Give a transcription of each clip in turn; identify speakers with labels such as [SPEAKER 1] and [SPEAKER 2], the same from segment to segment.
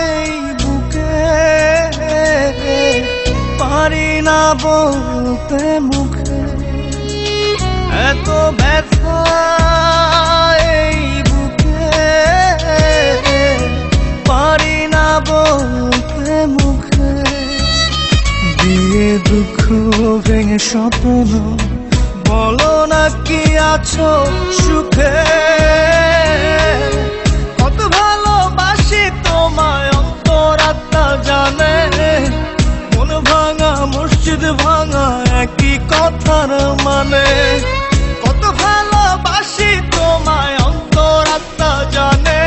[SPEAKER 1] এই বুকে পারি না বলতে মুখে, এত ব্যথা এই বুকে পারি না বলতে মুখে। দিয়ে দুঃখ ভেঙে স্বপ্ন, বলো না কি আছো সুখে। কত ভালোবাসি তোমায় অন্তরাত্মা জানে, মন ভাঙা মসজিদ ভাঙা একই কথার মানে। কত ভালোবাসি তোমায় অন্তরাত্মা জানে,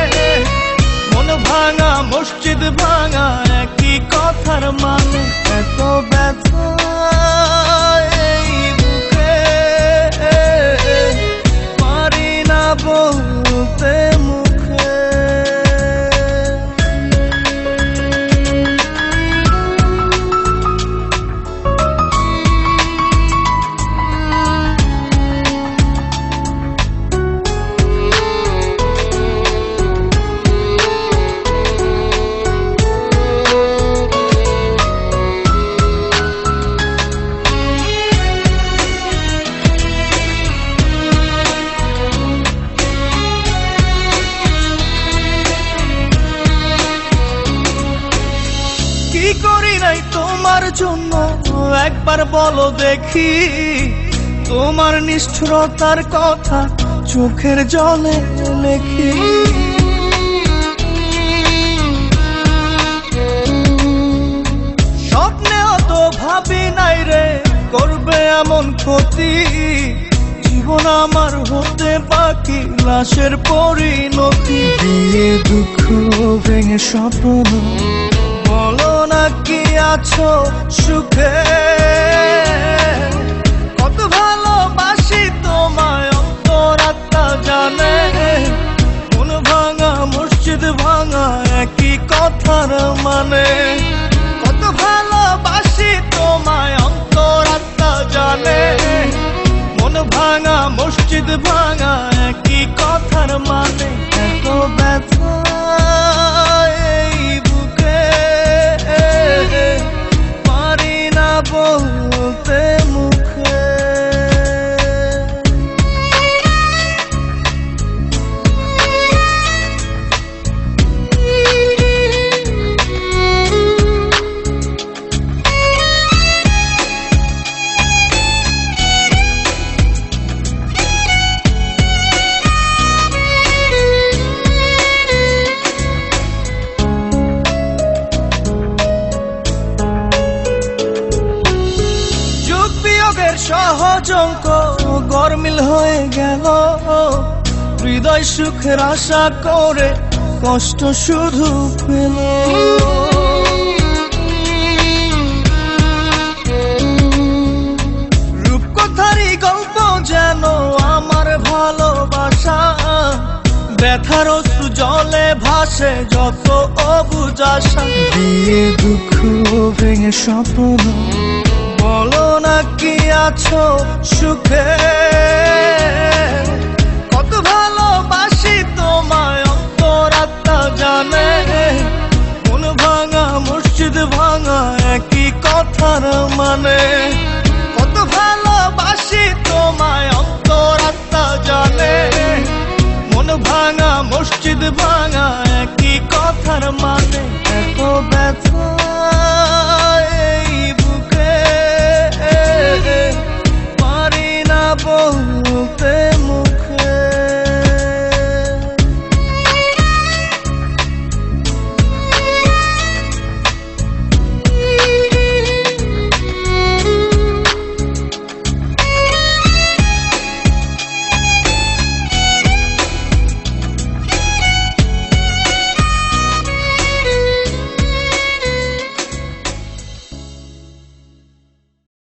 [SPEAKER 1] মন ভাঙা মসজিদ ভাঙা একই কথার মানে। এত ব্যথা এই বুকে পারি না বলতে মুখে। কি করি নাই তোমার জন্য একবার বলো দেখি, তোমার নিষ্ঠুরতার কথা চোখের জলে লেখি। স্বপ্নেও তো ভাবি নাই রে করবে এমন ক্ষতি, জীবন আমার হতে বাকি লাশের পরিণতি। দিয়ে দুঃখ ভেঙে স্বপ্ন, বলো না কি আছো সুখে। কত ভালোবাসি তোমায় অন্তরাত্মা জানে, মন ভাঙা মসজিদ ভাঙা একই কথার মানে। কত ভালোবাসি তোমায় অন্তরাত্মা জানে, মন ভাঙা মসজিদ ভাঙা একই কথার মানে। এত ব্যথা এই বুকে পারি না বলতে মুখে। সহজ অঙ্ক গরমিল হয়ে গেল, হৃদয় সুখের আশা করে কষ্ট শুধু পেল। রূপকথারই গল্প যেন আমার ভালোবাসা, ব্যথার অশ্রু জলে ভাসে যত অবুঝ আশা। দিয়ে দুঃখ ভেঙে স্বপ্ন, বলো না কি আছো সুখে। কত ভালোবাসি তোমায় অন্তরাত্মা জানে, মন ভাঙা মসজিদ ভাঙা একই কথার মানে। কত ভালোবাসি তোমায় অন্তরাত্মা জানে, মন ভাঙা মসজিদ ভাঙা